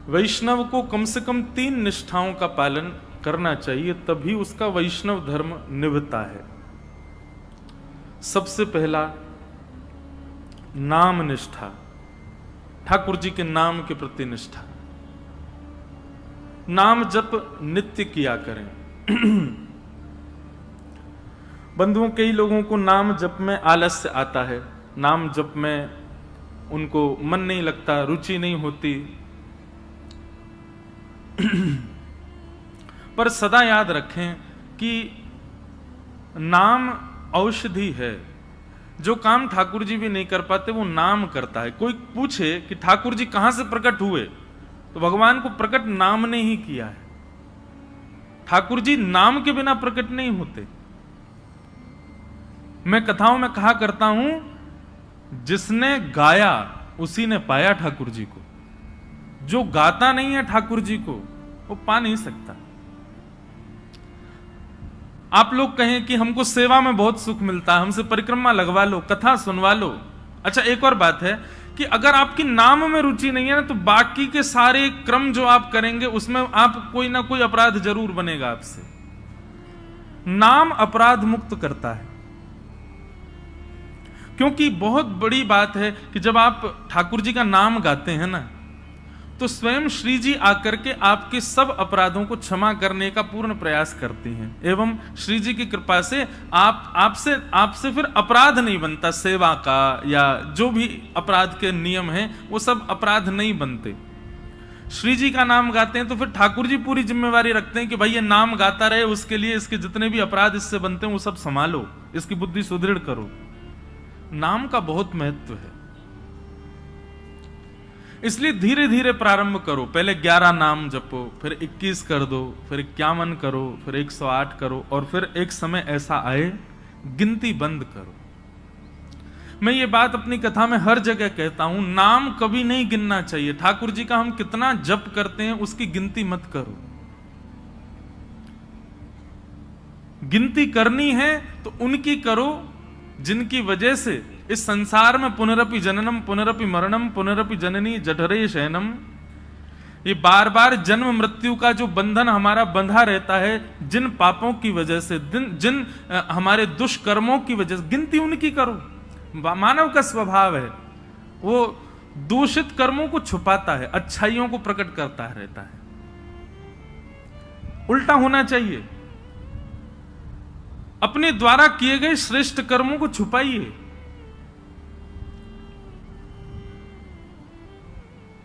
वैष्णव को कम से कम 3 निष्ठाओं का पालन करना चाहिए, तभी उसका वैष्णव धर्म निभता है। सबसे पहला नाम निष्ठा, ठाकुर जी के नाम के प्रति निष्ठा। नाम जप नित्य किया करें। बंधुओं, कई लोगों को नाम जप में आलस्य आता है, नाम जप में उनको मन नहीं लगता, रुचि नहीं होती। पर सदा याद रखें कि नाम औषधि है। जो काम ठाकुर जी भी नहीं कर पाते वो नाम करता है। कोई पूछे कि ठाकुर जी कहां से प्रकट हुए, तो भगवान को प्रकट नाम ने ही किया है। ठाकुर जी नाम के बिना प्रकट नहीं होते। मैं कथाओं में कहा करता हूं, जिसने गाया उसी ने पाया ठाकुर जी को। जो गाता नहीं है ठाकुर जी को, वो पा नहीं सकता। आप लोग कहें कि हमको सेवा में बहुत सुख मिलता है, हमसे परिक्रमा लगवा लो, कथा सुनवा लो। अच्छा, एक और बात है कि अगर आपकी नाम में रुचि नहीं है ना, तो बाकी के सारे क्रम जो आप करेंगे उसमें आप कोई ना कोई अपराध जरूर बनेगा आपसे। नाम अपराध मुक्त करता है। क्योंकि बहुत बड़ी बात है कि जब आप ठाकुर जी का नाम गाते हैं ना, तो स्वयं श्री जी आकर के आपके सब अपराधों को क्षमा करने का पूर्ण प्रयास करती हैं। एवं श्री जी की कृपा से आपसे फिर अपराध नहीं बनता। सेवा का या जो भी अपराध के नियम हैं, वो सब अपराध नहीं बनते। श्री जी का नाम गाते हैं तो फिर ठाकुर जी पूरी जिम्मेवारी रखते हैं कि भाई ये नाम गाता रहे, उसके लिए इसके जितने भी अपराध इससे बनते हैं वो सब संभालो, इसकी बुद्धि सुदृढ़ करो। नाम का बहुत महत्व है, इसलिए धीरे धीरे प्रारंभ करो। पहले 11 नाम जपो, फिर 21 कर दो, फिर 51 करो, फिर 108 करो, और फिर एक समय ऐसा आए गिनती बंद करो। मैं ये बात अपनी कथा में हर जगह कहता हूं, नाम कभी नहीं गिनना चाहिए। ठाकुर जी का हम कितना जप करते हैं उसकी गिनती मत करो। गिनती करनी है तो उनकी करो जिनकी वजह से इस संसार में पुनरपि जननम पुनरपि मरणम पुनरपि जननी जठरे शयनम, ये बार बार जन्म मृत्यु का जो बंधन हमारा बंधा रहता है, जिन पापों की वजह से, जिन हमारे दुष्कर्मों की वजह से, गिनती उनकी करो। मानव का स्वभाव है, वो दूषित कर्मों को छुपाता है, अच्छाइयों को प्रकट करता रहता है। उल्टा होना चाहिए। अपने द्वारा किए गए श्रेष्ठ कर्मों को छुपाइए।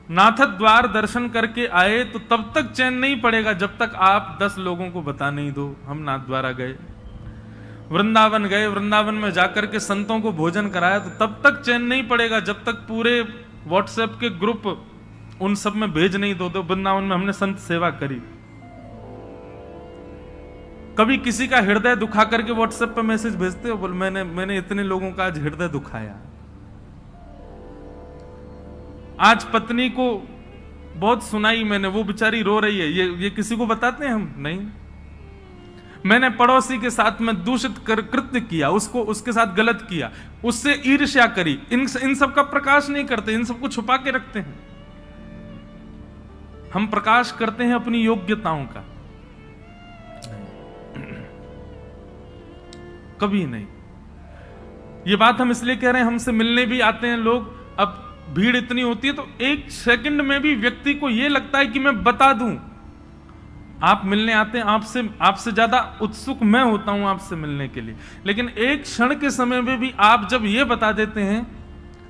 नाथ द्वार दर्शन करके आए तो तब तक चैन नहीं पड़ेगा जब तक आप 10 लोगों को बता नहीं दो हम नाथ द्वारा गए। वृंदावन गए, वृंदावन में जाकर के संतों को भोजन कराया तो तब तक चैन नहीं पड़ेगा जब तक पूरे व्हाट्सएप के ग्रुप उन सब में भेज नहीं दो वृंदावन में हमने संत सेवा करी। कभी किसी का हृदय दुखा करके व्हाट्सएप पे मैसेज भेजते हो, बोल मैंने इतने लोगों का आज हृदय दुखाया। आज पत्नी को बहुत सुनाई मैंने, वो बेचारी रो रही है, ये किसी को बताते हैं हम? नहीं। मैंने पड़ोसी के साथ में दूषित कृत्य किया, उसके साथ गलत किया, उससे ईर्ष्या करी। इन सब का प्रकाश नहीं करते, इन सबको छुपा के रखते हैं। हम प्रकाश करते हैं अपनी योग्यताओं का, कभी नहीं। ये बात हम इसलिए कह रहे हैं, हमसे मिलने भी आते हैं लोग, अब भीड़ इतनी होती है तो 1 सेकंड में भी व्यक्ति को यह लगता है कि मैं बता दूं। आप मिलने आते हैं, आपसे ज्यादा उत्सुक मैं होता हूं आपसे मिलने के लिए, लेकिन एक क्षण के समय में भी आप जब ये बता देते हैं,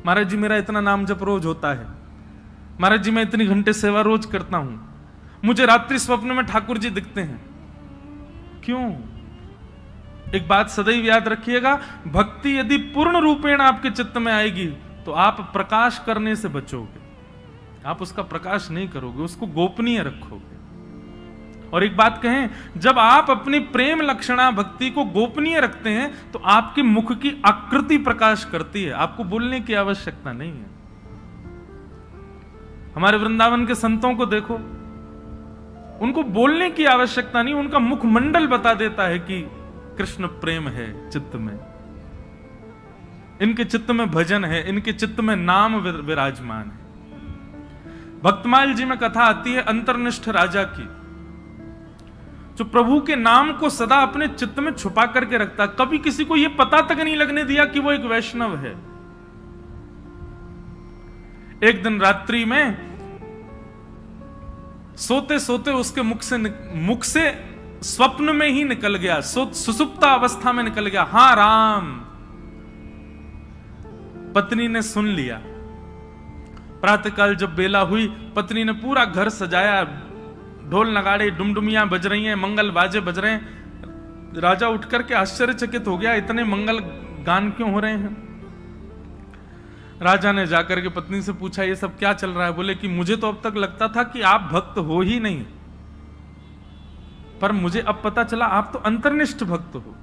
महाराज जी मेरा इतना नाम जप रोज होता है, महाराज जी मैं इतनी घंटे सेवा रोज करता हूं, मुझे रात्रि स्वप्न में ठाकुर जी दिखते हैं। क्यों? एक बात सदैव याद रखिएगा, भक्ति यदि पूर्ण रूपेण आपके चित्त में आएगी तो आप प्रकाश करने से बचोगे, आप उसका प्रकाश नहीं करोगे, उसको गोपनीय रखोगे। और एक बात कहें, जब आप अपनी प्रेम लक्षणा भक्ति को गोपनीय रखते हैं तो आपके मुख की आकृति प्रकाश करती है, आपको बोलने की आवश्यकता नहीं है। हमारे वृंदावन के संतों को देखो, उनको बोलने की आवश्यकता नहीं, उनका मुखमंडल बता देता है कि कृष्ण प्रेम है चित्त में, इनके चित्त में भजन है, इनके चित्त में नाम विराजमान है। भक्तमाल जी में कथा आती है अंतर्निष्ठ राजा की, जो प्रभु के नाम को सदा अपने चित्त में छुपा करके रखता, कभी किसी को यह पता तक नहीं लगने दिया कि वो एक वैष्णव है। एक दिन रात्रि में सोते सोते उसके मुख से स्वप्न में ही निकल गया, सुसुप्ता अवस्था में निकल गया, हां राम। पत्नी ने सुन लिया। प्रातःकाल जब बेला हुई, पत्नी ने पूरा घर सजाया, ढोल नगाड़े डुमडुमियां बज रही हैं, मंगल बाजे बज रहे हैं। राजा उठकर के आश्चर्यचकित हो गया, इतने मंगल गान क्यों हो रहे हैं। राजा ने जाकर के पत्नी से पूछा, ये सब क्या चल रहा है। बोले कि मुझे तो अब तक लगता था कि आप भक्त हो ही नहीं, पर मुझे अब पता चला आप तो अंतर्निष्ठ भक्त हो।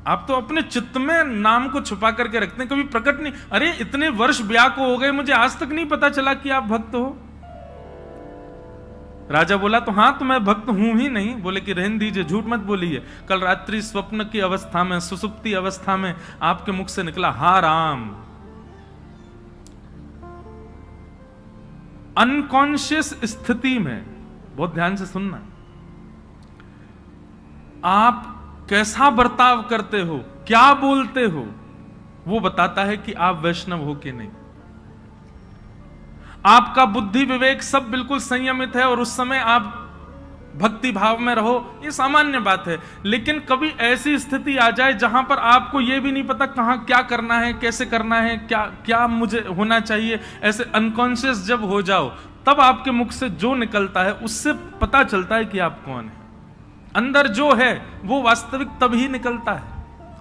आप तो अपने चित्त में नाम को छुपा करके रखते हैं, कभी प्रकट नहीं। अरे इतने वर्ष ब्याह को हो गए, मुझे आज तक नहीं पता चला कि आप भक्त हो। राजा बोला, तो हां, तो मैं भक्त हूं ही नहीं। बोले कि रहने दीजिए, झूठ मत बोलिए। कल रात्रि स्वप्न की अवस्था में, सुसुप्ति अवस्था में आपके मुख से निकला हा राम। अनकॉन्शियस स्थिति में, बहुत ध्यान से सुनना, आप कैसा बर्ताव करते हो, क्या बोलते हो, वो बताता है कि आप वैष्णव हो कि नहीं। आपका बुद्धि विवेक सब बिल्कुल संयमित है और उस समय आप भक्ति भाव में रहो, ये सामान्य बात है। लेकिन कभी ऐसी स्थिति आ जाए जहां पर आपको यह भी नहीं पता कहां क्या करना है, कैसे करना है, क्या क्या मुझे होना चाहिए, ऐसे अनकॉन्शियस जब हो जाओ, तब आपके मुख से जो निकलता है उससे पता चलता है कि आप कौन है। अंदर जो है वो वास्तविक तभी निकलता है,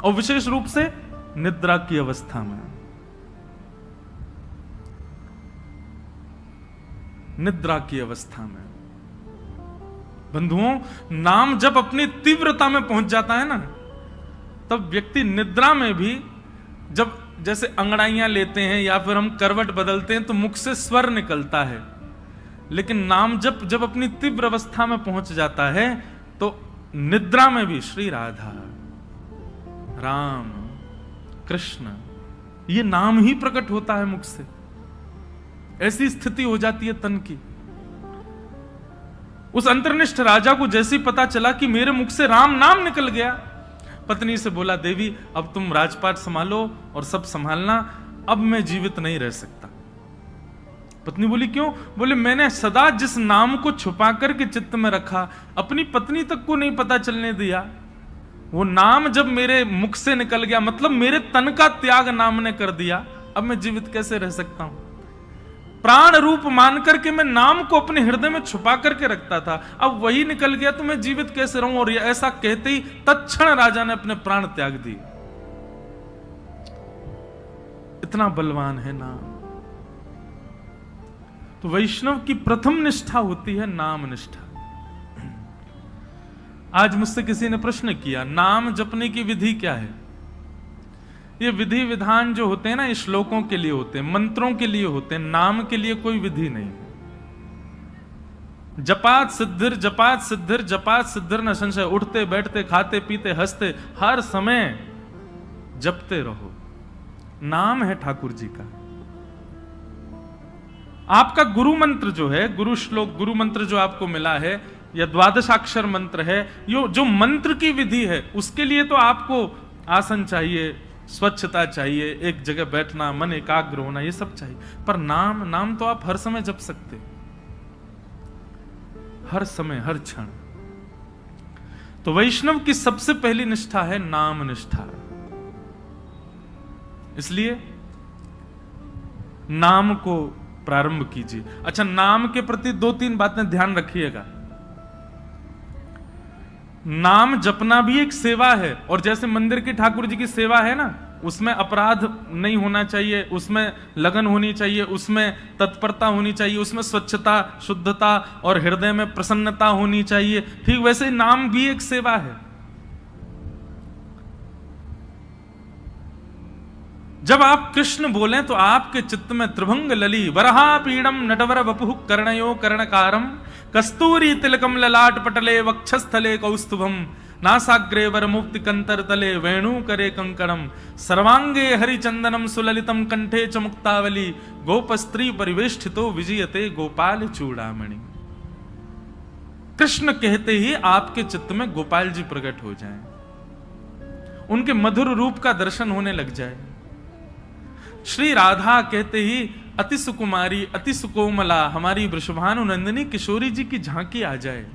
और विशेष रूप से निद्रा की अवस्था में। निद्रा की अवस्था में बंधुओं, नाम जब अपनी तीव्रता में पहुंच जाता है ना, तब व्यक्ति निद्रा में भी, जब जैसे अंगड़ाइयां लेते हैं या फिर हम करवट बदलते हैं तो मुख से स्वर निकलता है, लेकिन नाम जब अपनी तीव्र अवस्था में पहुंच जाता है तो निद्रा में भी श्री राधा, राम, कृष्ण, ये नाम ही प्रकट होता है मुख से। ऐसी स्थिति हो जाती है तन की। उस अंतर्निष्ठ राजा को जैसे ही पता चला कि मेरे मुख से राम नाम निकल गया, पत्नी से बोला, देवी अब तुम राजपाट संभालो और सब संभालना, अब मैं जीवित नहीं रह सकता। पत्नी बोली, क्यों? बोले, मैंने सदा जिस नाम को छुपा करके चित्त में रखा, अपनी पत्नी तक को नहीं पता चलने दिया, वो नाम जब मेरे मुख से निकल गया, मतलब मेरे तन का त्याग नाम ने कर दिया, अब मैं जीवित कैसे रह सकता हूं। प्राण रूप मान करके मैं नाम को अपने हृदय में छुपा करके रखता था, अब वही निकल गया तो मैं जीवित कैसे रहूं। और ऐसा कहते ही तत्क्षण राजा ने अपने प्राण त्याग दिए। इतना बलवान है नाम। तो वैष्णव की प्रथम निष्ठा होती है नाम निष्ठा। आज मुझसे किसी ने प्रश्न किया, नाम जपने की विधि क्या है? ये विधि विधान जो होते हैं ना, ये श्लोकों के लिए होते हैं, मंत्रों के लिए होते हैं, नाम के लिए कोई विधि नहीं है। जपात सिद्धिर, जपात सिद्धिर, जपात सिद्धिर न संशय। उठते बैठते खाते पीते हंसते हर समय जपते रहो, नाम है ठाकुर जी का। आपका गुरु मंत्र जो है, गुरु श्लोक, गुरु मंत्र जो आपको मिला है, या द्वादशाक्षर मंत्र है, जो मंत्र की विधि है, उसके लिए तो आपको आसन चाहिए, स्वच्छता चाहिए, एक जगह बैठना, मन एकाग्र होना, ये सब चाहिए। पर नाम तो आप हर समय जप सकते, हर समय, हर क्षण। तो वैष्णव की सबसे पहली निष्ठा है नाम निष्ठा। इसलिए नाम को प्रारंभ कीजिए। अच्छा, नाम के प्रति 2-3 बातें ध्यान रखिएगा। नाम जपना भी एक सेवा है, और जैसे मंदिर की ठाकुर जी की सेवा है ना, उसमें अपराध नहीं होना चाहिए, उसमें लगन होनी चाहिए, उसमें तत्परता होनी चाहिए, उसमें स्वच्छता, शुद्धता और हृदय में प्रसन्नता होनी चाहिए। ठीक वैसे नाम भी एक सेवा है। जब आप कृष्ण बोलें तो आपके चित्त में त्रिभंग लली, वरहा पीड़म नटवर वपुः कर्णयो कर्णकारम, कस्तूरी तिलकम ललाट पटले वक्षस्थले कौस्तुभम, नासाग्रे वर मुक्ति कंतर तले वेणु करे कंकणम सर्वांगे हरिचंदनम सुललितम कंठे च मुक्तावली गोप स्त्री परिवेष्टितो विजयते गोपाल चूड़ामणि। कृष्ण कहते ही आपके चित्त में गोपाल जी प्रकट हो जाएं, उनके मधुर रूप का दर्शन होने लग जाए। श्री राधा कहते ही अति सुकुमारी अति सुकोमला हमारी वृषभानु नंदिनी किशोरी जी की झांकी आ जाए,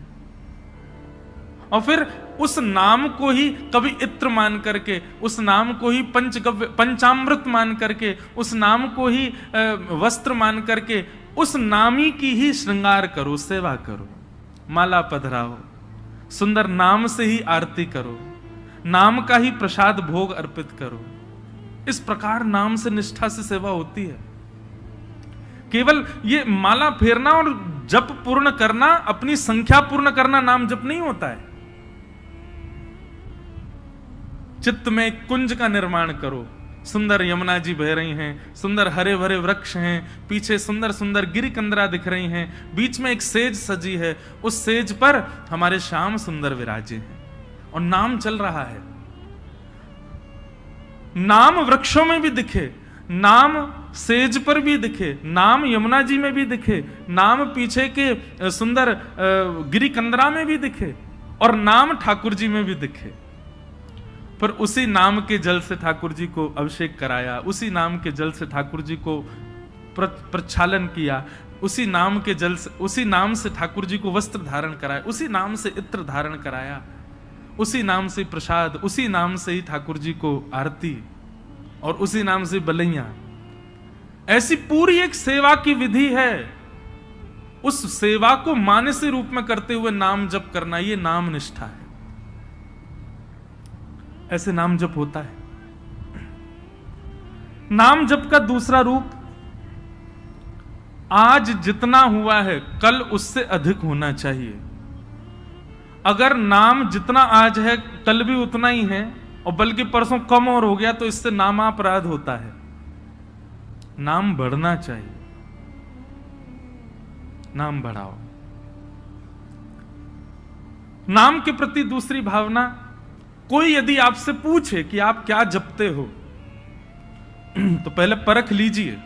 और फिर उस नाम को ही कभी इत्र मान करके, उस नाम को ही पंचगव्य पंचामृत मान करके, उस नाम को ही वस्त्र मान करके, उस नामी की ही श्रृंगार करो, सेवा करो, माला पधराओ, सुंदर नाम से ही आरती करो, नाम का ही प्रसाद भोग अर्पित करो। इस प्रकार नाम से निष्ठा से सेवा होती है। केवल ये माला फेरना और जप पूर्ण करना, अपनी संख्या पूर्ण करना नाम जप नहीं होता है। चित्त में एक कुंज का निर्माण करो, सुंदर यमुना जी बह रही हैं, सुंदर हरे भरे वृक्ष हैं, पीछे सुंदर सुंदर गिरिकंदरा दिख रही हैं, बीच में एक सेज सजी है, उस सेज पर हमारे श्याम सुंदर विराजे हैं और नाम चल रहा है। नाम वृक्षों में भी दिखे, नाम सेज पर भी दिखे, नाम यमुना जी में भी दिखे, नाम पीछे के सुंदर गिरिकंदरा में भी दिखे, और नाम ठाकुर जी में भी दिखे। पर उसी नाम के जल से ठाकुर जी को अभिषेक कराया, उसी नाम के जल से ठाकुर जी को प्रक्षालन किया, उसी नाम के जल से, उसी नाम से ठाकुर जी को वस्त्र धारण कराया, उसी नाम से इत्र धारण कराया, उसी नाम से प्रसाद, उसी नाम से ही ठाकुर जी को आरती, और उसी नाम से बलैया। ऐसी पूरी एक सेवा की विधि है। उस सेवा को मानसी रूप में करते हुए नाम जप करना, यह नाम निष्ठा है। ऐसे नाम जप होता है। नाम जप का दूसरा रूप, आज जितना हुआ है कल उससे अधिक होना चाहिए। अगर नाम जितना आज है कल भी उतना ही है, और बल्कि परसों कम और हो गया, तो इससे नामापराध होता है। नाम बढ़ना चाहिए, नाम बढ़ाओ। नाम के प्रति दूसरी भावना, कोई यदि आपसे पूछे कि आप क्या जपते हो, तो पहले परख लीजिए।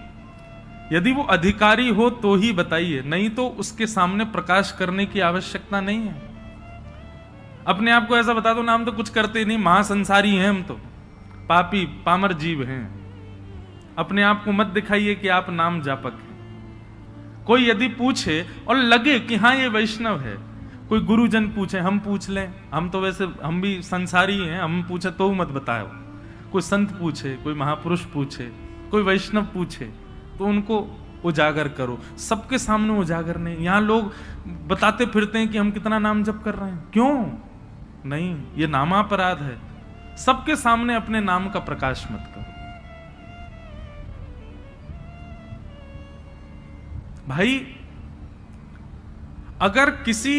यदि वो अधिकारी हो तो ही बताइए, नहीं तो उसके सामने प्रकाश करने की आवश्यकता नहीं है। अपने आप को ऐसा बता दो, नाम तो कुछ करते नहीं, महासंसारी हैं हम तो, पापी पामर जीव हैं। अपने आप को मत दिखाइए कि आप नाम जापक हैं। कोई यदि पूछे और लगे कि हाँ ये वैष्णव है, कोई गुरुजन पूछे, हम पूछ लें, हम तो वैसे हम भी संसारी हैं, हम पूछे तो मत बताओ। कोई संत पूछे, कोई महापुरुष पूछे, कोई वैष्णव पूछे, तो उनको उजागर करो। सबके सामने उजागर नहीं। यहां लोग बताते फिरते हैं कि हम कितना नाम जप कर रहे हैं, क्यों नहीं, ये नामापराध है। सबके सामने अपने नाम का प्रकाश मत करो। भाई, अगर किसी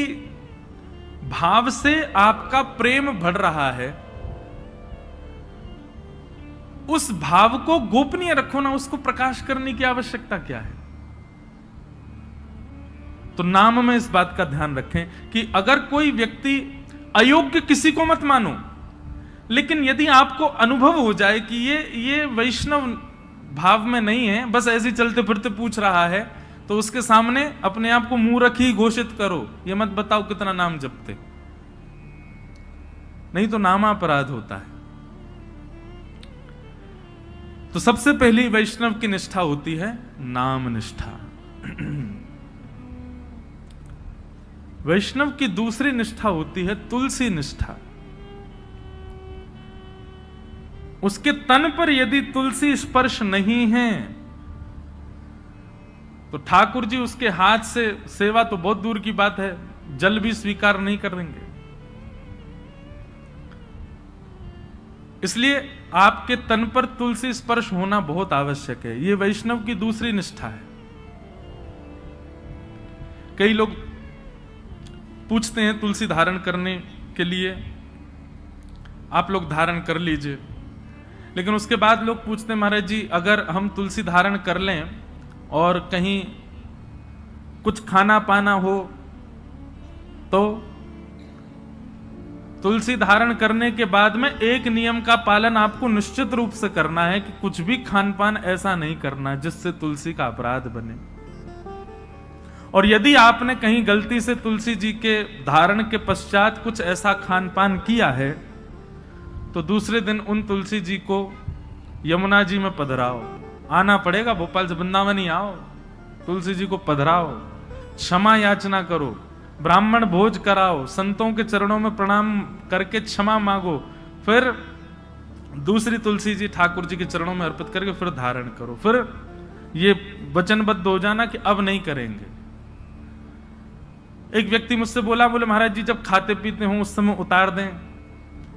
भाव से आपका प्रेम बढ़ रहा है, उस भाव को गोपनीय रखो ना, उसको प्रकाश करने की आवश्यकता क्या है। तो नाम में इस बात का ध्यान रखें कि अगर कोई व्यक्ति अयोग्य, किसी को मत मानो, लेकिन यदि आपको अनुभव हो जाए कि ये वैष्णव भाव में नहीं है, बस ऐसे चलते फिरते पूछ रहा है, तो उसके सामने अपने आप को मूर्ख ही घोषित करो। ये मत बताओ कितना नाम जपते, नहीं तो नामापराध होता है। तो सबसे पहली वैष्णव की निष्ठा होती है नाम निष्ठा। वैष्णव की दूसरी निष्ठा होती है तुलसी निष्ठा। उसके तन पर यदि तुलसी स्पर्श नहीं है, तो ठाकुर जी उसके हाथ से सेवा तो बहुत दूर की बात है, जल भी स्वीकार नहीं करेंगे। इसलिए आपके तन पर तुलसी स्पर्श होना बहुत आवश्यक है। यह वैष्णव की दूसरी निष्ठा है। कई लोग पूछते हैं तुलसी धारण करने के लिए, आप लोग धारण कर लीजिए, लेकिन उसके बाद लोग पूछते हैं महाराज जी, अगर हम तुलसी धारण कर लें और कहीं कुछ खाना पाना हो तुलसी धारण करने के बाद में एक नियम का पालन आपको निश्चित रूप से करना है कि कुछ भी खान पान ऐसा नहीं करना जिससे तुलसी का अपराध बने। और यदि आपने कहीं गलती से तुलसी जी के धारण के पश्चात कुछ ऐसा खान पान किया है तो दूसरे दिन उन तुलसी जी को यमुना जी में पधराओ, आना पड़ेगा, भोपाल से वृंदावन ही आओ, तुलसी जी को पधराओ, क्षमा याचना करो, ब्राह्मण भोज कराओ, संतों के चरणों में प्रणाम करके क्षमा मांगो, फिर दूसरी तुलसी जी ठाकुर जी के चरणों में अर्पित करके फिर धारण करो, फिर ये वचनबद्ध हो जाना कि अब नहीं करेंगे। एक व्यक्ति मुझसे बोला, बोले महाराज जी जब खाते पीते हो उस समय उतार दें,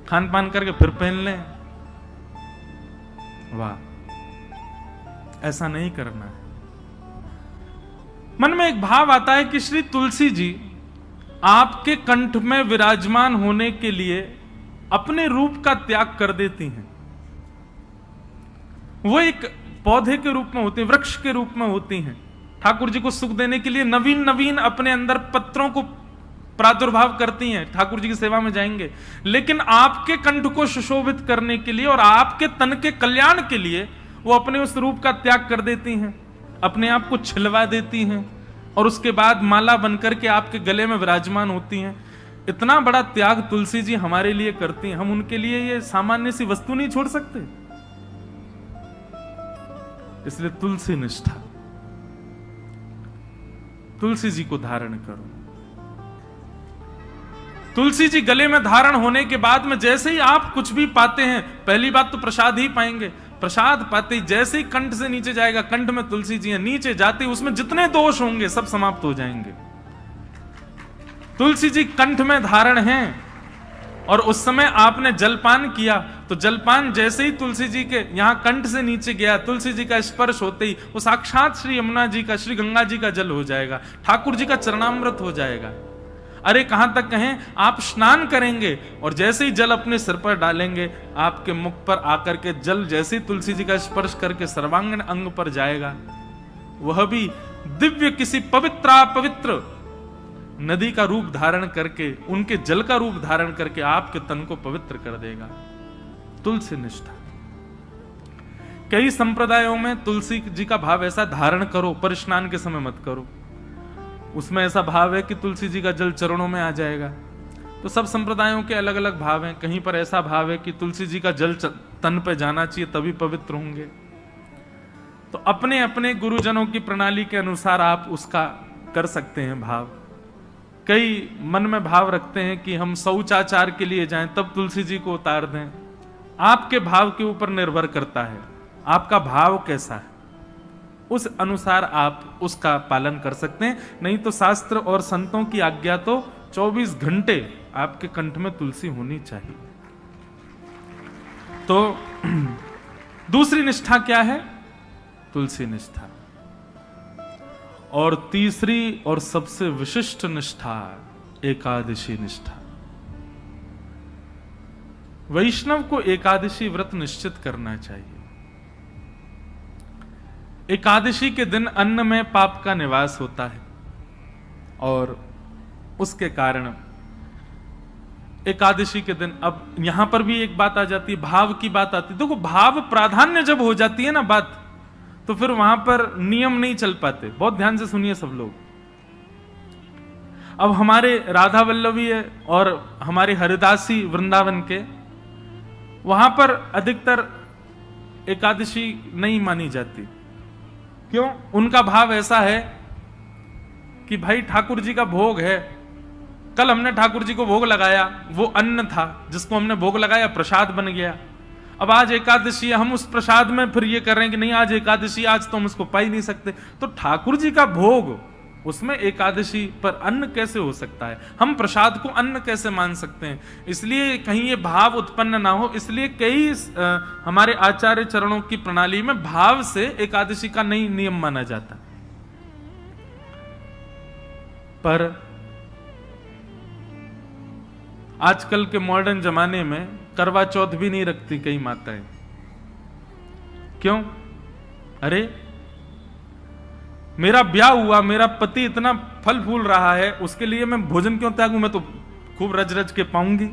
खान पान करके फिर पहन लें। वाह, ऐसा नहीं करना है। मन में एक भाव आता है कि श्री तुलसी जी आपके कंठ में विराजमान होने के लिए अपने रूप का त्याग कर देती हैं। वो एक पौधे के रूप में होती हैं, वृक्ष के रूप में होती हैं, ठाकुर जी को सुख देने के लिए नवीन नवीन अपने अंदर पत्रों को प्रादुर्भाव करती हैं, ठाकुर जी की सेवा में जाएंगे। लेकिन आपके कंठ को सुशोभित करने के लिए और आपके तन के कल्याण के लिए वो अपने उस रूप का त्याग कर देती हैं, अपने आप को छिलवा देती हैं और उसके बाद माला बनकर के आपके गले में विराजमान होती हैं। इतना बड़ा त्याग तुलसी जी हमारे लिए करती हैं, हम उनके लिए ये सामान्य सी वस्तु नहीं छोड़ सकते। इसलिए तुलसी निष्ठा, तुलसी जी को धारण करो। तुलसी जी गले में धारण होने के बाद में जैसे ही आप कुछ भी पाते हैं, पहली बात तो प्रसाद ही पाएंगे, प्रसाद पाते ही जैसे ही कंठ से नीचे जाएगा, कंठ में तुलसी जी है, नीचे जाते ही उसमें जितने दोष होंगे सब समाप्त हो जाएंगे। तुलसी जी कंठ में धारण हैं और उस समय आपने जलपान किया तो जलपान जैसे ही तुलसी जी के यहां कंठ से नीचे गया, तुलसी जी का स्पर्श होते ही वो साक्षात श्री यमुना जी का, श्री गंगा जी का जल हो जाएगा, ठाकुर जी का चरणामृत हो जाएगा। अरे कहां तक कहें, आप स्नान करेंगे और जैसे ही जल अपने सिर पर डालेंगे, आपके मुख पर आकर के जल जैसे ही तुलसी जी का स्पर्श करके सर्वांगीण अंग पर जाएगा, वह भी दिव्य किसी पवित्र नदी का रूप धारण करके, उनके जल का रूप धारण करके आपके तन को पवित्र कर देगा। तुलसी निष्ठा। कई संप्रदायों में तुलसी जी का भाव ऐसा धारण करो पर स्नान के समय मत करो, उसमें ऐसा भाव है कि तुलसी जी का जल चरणों में आ जाएगा। तो सब संप्रदायों के अलग अलग भाव हैं। कहीं पर ऐसा भाव है कि तुलसी जी का जल तन पे जाना चाहिए तभी पवित्र होंगे। तो अपने अपने गुरुजनों की प्रणाली के अनुसार आप उसका कर सकते हैं भाव। कई मन में भाव रखते हैं कि हम शौचाचार के लिए जाएं तब तुलसी जी को उतार दें। आपके भाव के ऊपर निर्भर करता है, आपका भाव कैसा है, उस अनुसार आप उसका पालन कर सकते हैं। नहीं तो शास्त्र और संतों की आज्ञा तो 24 घंटे आपके कंठ में तुलसी होनी चाहिए। तो दूसरी निष्ठा क्या है? तुलसी निष्ठा। और तीसरी और सबसे विशिष्ट निष्ठा एकादशी निष्ठा। वैष्णव को एकादशी व्रत निश्चित करना चाहिए। एकादशी के दिन अन्न में पाप का निवास होता है और उसके कारण एकादशी के दिन, अब यहां पर भी एक बात आ जाती है, भाव की बात आती है। देखो, भाव प्राधान्य जब हो जाती है ना बात, तो फिर वहां पर नियम नहीं चल पाते। बहुत ध्यान से सुनिए सब लोग। अब हमारे राधा वल्लभी है और हमारे हरिदासी वृंदावन के, वहां पर अधिकतर एकादशी नहीं मानी जाती। क्यों? उनका भाव ऐसा है कि भाई ठाकुर जी का भोग है, कल हमने ठाकुर जी को भोग लगाया, वो अन्न था जिसको हमने भोग लगाया, प्रसाद बन गया। अब आज एकादशी है, हम उस प्रसाद में फिर ये कर रहे हैं कि नहीं आज एकादशी, आज तो हम उसको पा ही नहीं सकते। तो ठाकुर जी का भोग, उसमें एकादशी पर अन्न कैसे हो सकता है? हम प्रसाद को अन्न कैसे मान सकते हैं? इसलिए कहीं ये भाव उत्पन्न ना हो, इसलिए कई हमारे आचार्य चरणों की प्रणाली में भाव से एकादशी का नहीं नियम माना जाता। पर आजकल के मॉडर्न जमाने में करवा चौथ भी नहीं रखती कई माताएं। क्यों? अरे मेरा ब्याह हुआ, मेरा पति इतना फल फूल रहा है, उसके लिए मैं भोजन क्यों त्यागूं? मैं तो खूब रज रज के पाऊंगी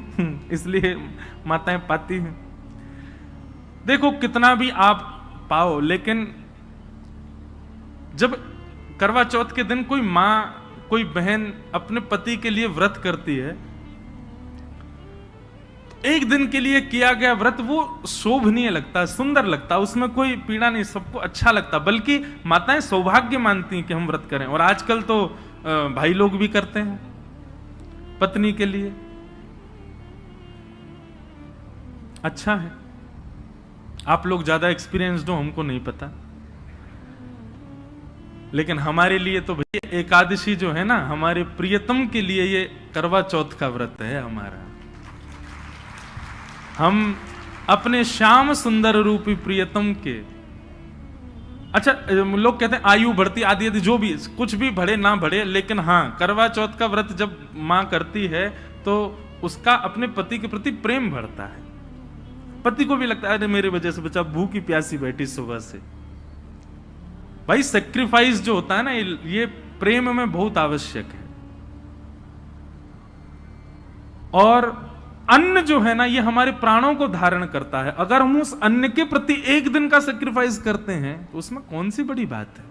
इसलिए माताएं पाती हैं। देखो कितना भी आप पाओ, लेकिन जब करवा चौथ के दिन कोई मां कोई बहन अपने पति के लिए व्रत करती है, एक दिन के लिए किया गया व्रत वो शोभनीय लगता, सुंदर लगता, उसमें कोई पीड़ा नहीं, सबको अच्छा लगता, बल्कि माताएं सौभाग्य मानती हैं कि हम व्रत करें। और आजकल तो भाई लोग भी करते हैं पत्नी के लिए, अच्छा है। आप लोग ज्यादा एक्सपीरियंस्ड हो, हमको नहीं पता, लेकिन हमारे लिए तो भैया एकादशी जो है ना, हमारे प्रियतम के लिए ये करवा चौथ का व्रत है हमारा। हम अपने श्याम सुंदर रूपी प्रियतम के, अच्छा लोग कहते हैं आयु बढ़ती आदि आदि, जो भी कुछ भी बढ़े ना बढ़े, लेकिन हाँ करवा चौथ का व्रत जब मां करती है तो उसका अपने पति के प्रति प्रेम बढ़ता है। पति को भी लगता है अरे मेरे वजह से बच्चा भूखी प्यासी बैठी सुबह से। भाई सेक्रीफाइस जो होता है ना, ये प्रेम में बहुत आवश्यक है। और अन्न जो है ना, ये हमारे प्राणों को धारण करता है। अगर हम उस अन्न के प्रति एक दिन का सेक्रीफाइस करते हैं तो उसमें कौन सी बड़ी बात है।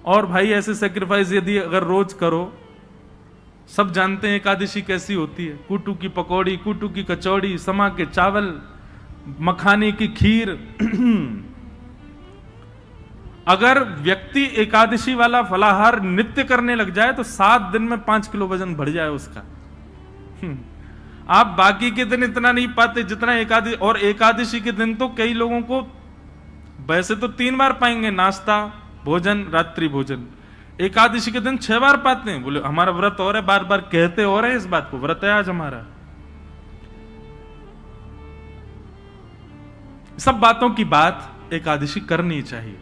और भाई ऐसे सेक्रीफाइस यदि अगर रोज करो, सब जानते हैं एकादशी कैसी होती है, कुटू की पकौड़ी, कुटू की कचौड़ी, समा के चावल, मखाने की खीर अगर व्यक्ति एकादशी वाला फलाहार नित्य करने लग जाए तो 7 दिन में 5 किलो वजन बढ़ जाए उसका। आप बाकी के दिन इतना नहीं पाते जितना एकादशी, और एकादशी के दिन तो कई लोगों को वैसे तो 3 बार पाएंगे, नाश्ता भोजन रात्रि भोजन, एकादशी के दिन 6 बार पाते हैं। बोले हमारा व्रत और है, बार बार कहते और है इस बात को, व्रत है आज हमारा। सब बातों की बात एकादशी करनी चाहिए।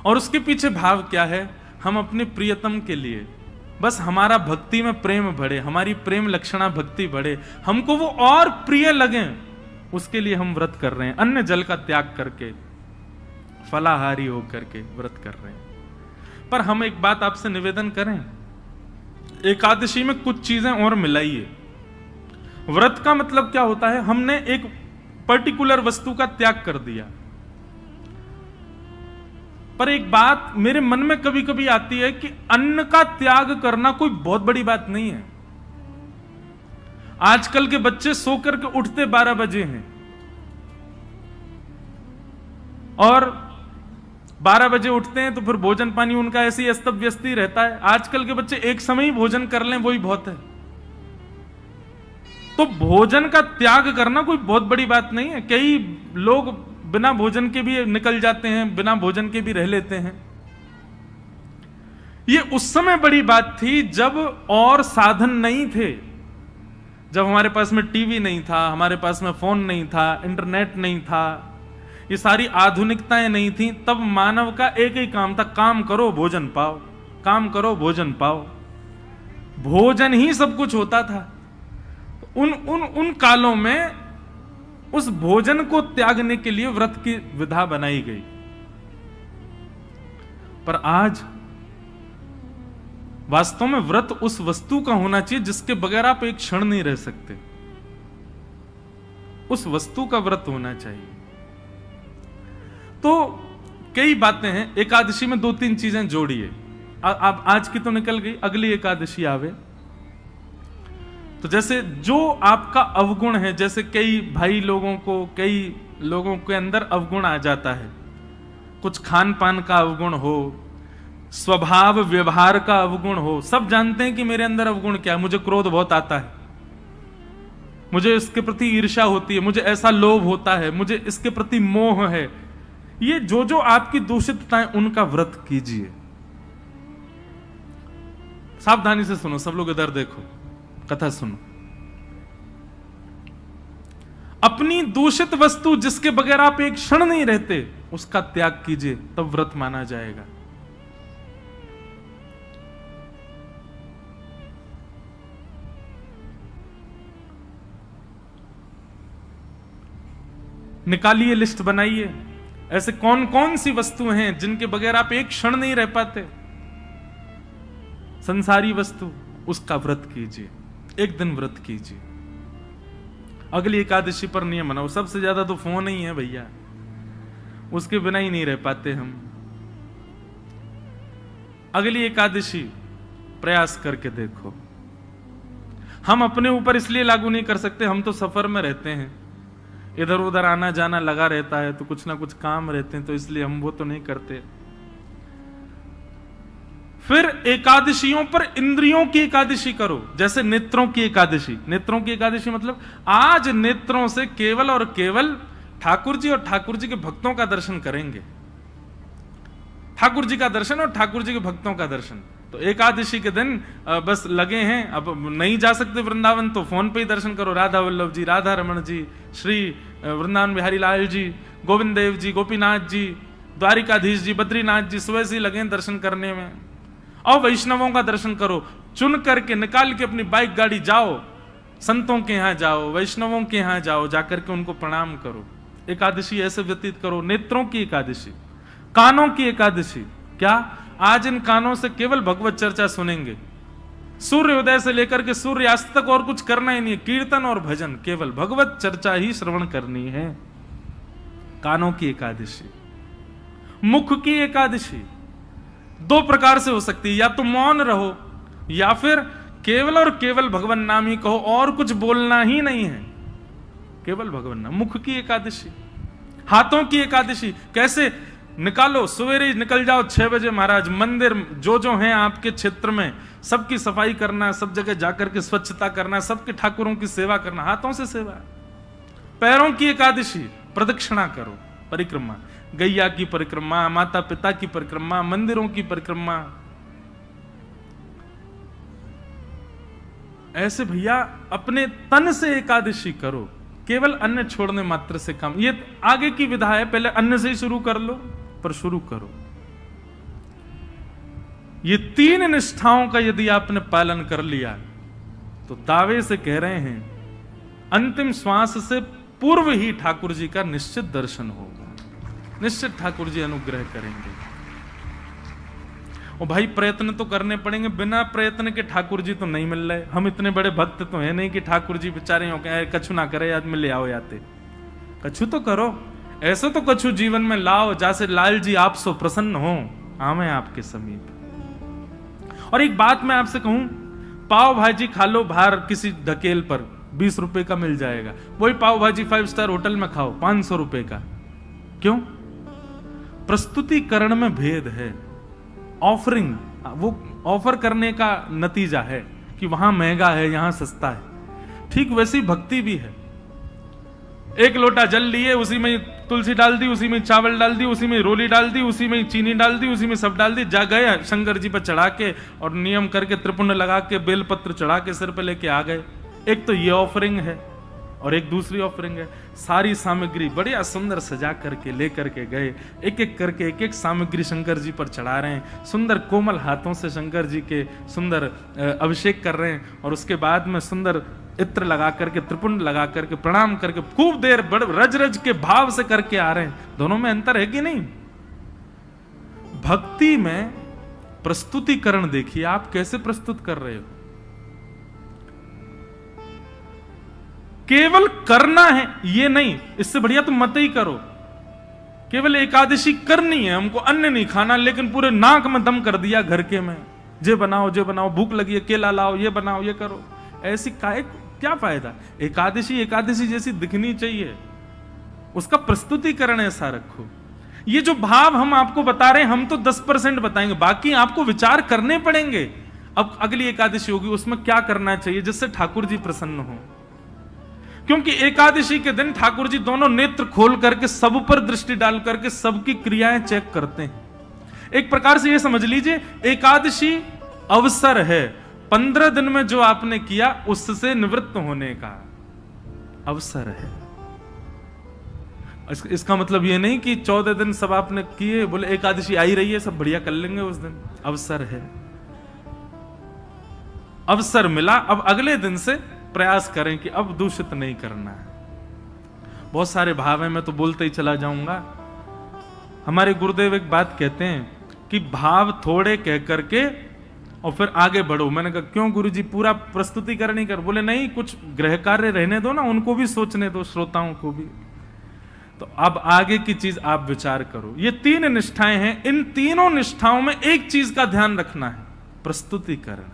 और उसके पीछे भाव क्या है, हम अपने प्रियतम के लिए बस हमारा भक्ति में प्रेम बढ़े, हमारी प्रेम लक्षणा भक्ति बढ़े, हमको वो और प्रिय लगे, उसके लिए हम व्रत कर रहे हैं। अन्न जल का त्याग करके फलाहारी होकर के व्रत कर रहे हैं। पर हम एक बात आपसे निवेदन करें, एकादशी में कुछ चीजें और मिलाइए। व्रत का मतलब क्या होता है, हमने एक पर्टिकुलर वस्तु का त्याग कर दिया। पर एक बात मेरे मन में कभी कभी आती है कि अन्न का त्याग करना कोई बहुत बड़ी बात नहीं है। आजकल के बच्चे सो करके उठते 12 बजे हैं और 12 बजे उठते हैं तो फिर भोजन पानी उनका ऐसे ही अस्त व्यस्त ही रहता है। आजकल के बच्चे एक समय ही भोजन कर लें वही बहुत है। तो भोजन का त्याग करना कोई बहुत बड़ी बात नहीं है। कई लोग बिना भोजन के भी निकल जाते हैं, बिना भोजन के भी रह लेते हैं। ये उस समय बड़ी बात थी जब और साधन नहीं थे, जब हमारे पास में टीवी नहीं था, हमारे पास में फोन नहीं था, इंटरनेट नहीं था, ये सारी आधुनिकताएं नहीं थी। तब मानव का एक ही काम था, काम करो भोजन पाओ, काम करो भोजन पाओ। भोजन ही सब कुछ होता था। उन कालों में उस भोजन को त्यागने के लिए व्रत की विधा बनाई गई। पर आज वास्तव में व्रत उस वस्तु का होना चाहिए जिसके बगैर आप एक क्षण नहीं रह सकते। उस वस्तु का व्रत होना चाहिए। तो कई बातें हैं। एकादशी में 2-3 चीजें जोड़िए। आप आज की तो निकल गई, अगली एकादशी आवे तो जैसे जो आपका अवगुण है, जैसे कई भाई लोगों को, कई लोगों के अंदर अवगुण आ जाता है, कुछ खान पान का अवगुण हो, स्वभाव व्यवहार का अवगुण हो। सब जानते हैं कि मेरे अंदर अवगुण क्या है, मुझे क्रोध बहुत आता है, मुझे इसके प्रति ईर्ष्या होती है, मुझे ऐसा लोभ होता है, मुझे इसके प्रति मोह है। ये जो आपकी दूषितताएं, उनका व्रत कीजिए। सावधानी से सुनो, सब लोग इधर देखो, कथा सुनो। अपनी दूषित वस्तु जिसके बगैर आप एक क्षण नहीं रहते, उसका त्याग कीजिए, तब व्रत माना जाएगा। निकालिए, लिस्ट बनाइए, ऐसे कौन कौन सी वस्तुएं हैं जिनके बगैर आप एक क्षण नहीं रह पाते। संसारी वस्तु, उसका व्रत कीजिए, एक दिन व्रत कीजिए। अगली एकादशी पर नियम बनाओ। सबसे ज्यादा तो फोन ही है भैया, उसके बिना ही नहीं रह पाते हम। अगली एकादशी प्रयास करके देखो। हम अपने ऊपर इसलिए लागू नहीं कर सकते, हम तो सफर में रहते हैं, इधर उधर आना जाना लगा रहता है, तो कुछ ना कुछ काम रहते हैं, तो इसलिए हम वो तो नहीं करते। फिर एकादशियों पर इंद्रियों की एकादशी करो, जैसे नेत्रों की एकादशी। नेत्रों की एकादशी मतलब आज नेत्रों से केवल और केवल ठाकुर जी और ठाकुर जी के भक्तों का दर्शन करेंगे। ठाकुर जी का दर्शन और ठाकुर जी के भक्तों का दर्शन। तो एकादशी के दिन बस लगे हैं, अब नहीं जा सकते वृंदावन तो फोन पे ही दर्शन करो। राधा वल्लभ जी, राधा रमण जी, श्री वृंदावन बिहारी लाल जी, गोविंद देव जी, गोपीनाथ जी, द्वारिकाधीश जी, बद्रीनाथ जी, सुबह से लगे दर्शन करने में। और वैष्णवों का दर्शन करो, चुन करके निकाल के अपनी बाइक गाड़ी जाओ, संतों के यहां जाओ, वैष्णवों के यहां जाओ, जाकर के उनको प्रणाम करो। एकादशी ऐसे व्यतीत करो। नेत्रों की एकादशी, कानों की एकादशी। क्या? आज इन कानों से केवल भगवत चर्चा सुनेंगे। सूर्योदय से लेकर के सूर्यास्त तक और कुछ करना ही नहीं है, कीर्तन और भजन, केवल भगवत चर्चा ही श्रवण करनी है। कानों की एकादशी। मुख की एकादशी दो प्रकार से हो सकती है, या तो मौन रहो या फिर केवल और केवल भगवान नाम ही कहो, और कुछ बोलना ही नहीं है, केवल भगवान नाम। मुख की एकादशी। हाथों की एकादशी कैसे? निकालो, सवेरे निकल जाओ 6 बजे महाराज, मंदिर जो जो हैं आपके क्षेत्र में सबकी सफाई करना, सब जगह जाकर के स्वच्छता करना, सबके ठाकुरों की सेवा करना, हाथों से सेवा। पैरों की एकादशी, प्रदक्षिणा करो, परिक्रमा, गैया की परिक्रमा, माता पिता की परिक्रमा, मंदिरों की परिक्रमा। ऐसे भैया अपने तन से एकादशी करो, केवल अन्न छोड़ने मात्र से काम। ये आगे की विधा है, पहले अन्न से ही शुरू कर लो, पर शुरू करो। ये 3 निष्ठाओं का यदि आपने पालन कर लिया तो दावे से कह रहे हैं अंतिम श्वास से पूर्व ही ठाकुर जी का निश्चित दर्शन होगा, निश्चित ठाकुर जी अनुग्रह करेंगे। और भाई प्रयत्न तो करने पड़ेंगे, बिना प्रयत्न के ठाकुर जी तो नहीं मिल रहे। हम इतने बड़े भक्त तो है नहीं कि ठाकुर जी बेचारे हो गए कछु ना करे आज मिले आओ याते। कछु तो करो, ऐसे तो कछु जीवन में लाओ जैसे लाल जी आप सो प्रसन्न हो, आवे आपके समीप। और एक बात मैं आपसे कहूं, पाव भाजी खा लो बाहर किसी ढकेल पर, 20 रुपए का मिल जाएगा। वही पाव भाजी 5 स्टार होटल में खाओ 500 रुपए का। क्यों? प्रस्तुतिकरण में भेद है। ऑफरिंग, वो ऑफर करने का नतीजा है कि वहां महंगा है यहां सस्ता है। ठीक वैसी भक्ति भी है। एक लोटा जल लिए, उसी में तुलसी डाल दी, उसी में चावल डाल दी, उसी में रोली डाल दी, उसी में चीनी डाल दी, उसी में सब डाल दी, जा गए शंकर जी पर चढ़ा के और नियम करके त्रिपुंड लगा के बेलपत्र चढ़ा के सिर पे लेके आ गए। एक तो ये ऑफरिंग है और एक दूसरी ऑफरिंग है, सारी सामग्री बढ़िया सुंदर सजा करके लेकर के गए, एक एक करके एक एक सामग्री शंकर जी पर चढ़ा रहे हैं, सुंदर कोमल हाथों से शंकर जी के सुंदर अभिषेक कर रहे हैं, और उसके बाद में सुंदर इत्र लगा करके त्रिपुंड लगा करके प्रणाम करके खूब देर बड़ रज रज के भाव से करके आ रहे हैं। दोनों में अंतर है कि नहीं? भक्ति में प्रस्तुतिकरण देखिए आप कैसे प्रस्तुत कर रहे हो। केवल करना है ये नहीं, इससे बढ़िया तुम मत ही करो। केवल एकादशी करनी है हमको, अन्न नहीं खाना, लेकिन पूरे नाक में दम कर दिया घर के में, जे बनाओ जे बनाओ, भूख लगी है केला लाओ, ये बनाओ ये करो। ऐसी क्या फायदा? एकादशी एकादशी जैसी दिखनी चाहिए, उसका प्रस्तुतिकरण ऐसा रखो। ये जो भाव हम आपको बता रहे हैं, हम तो 10% बताएंगे, बाकी आपको विचार करने पड़ेंगे। अब अगली एकादशी होगी, उसमें क्या करना चाहिए जिससे ठाकुर जी प्रसन्न हो। क्योंकि एकादशी के दिन ठाकुर जी दोनों नेत्र खोल करके सब पर दृष्टि डाल करके सबकी क्रियाएं चेक करते हैं। एक प्रकार से ये समझ लीजिए एकादशी अवसर है, 15 दिन में जो आपने किया उससे निवृत्त होने का अवसर है। इसका मतलब ये नहीं कि 14 दिन सब आपने किए, बोले एकादशी आई रही है सब बढ़िया कर लेंगे उस दिन। अवसर है, अवसर मिला, अब अगले दिन से प्रयास करें कि अब दूषित नहीं करना है। बहुत सारे भाव हैं, मैं तो बोलते ही चला जाऊंगा। हमारे गुरुदेव एक बात कहते हैं कि भाव थोड़े कह करके और फिर आगे बढ़ो। मैंने कहा क्यों गुरुजी, पूरा प्रस्तुतिकरण ही कर? बोले नहीं, कुछ गृह कार्य रहने दो ना, उनको भी सोचने दो, श्रोताओं को भी। तो अब आगे की चीज आप विचार करो। ये 3 निष्ठाएं हैं, इन तीनों निष्ठाओं में एक चीज का ध्यान रखना है, प्रस्तुतिकरण।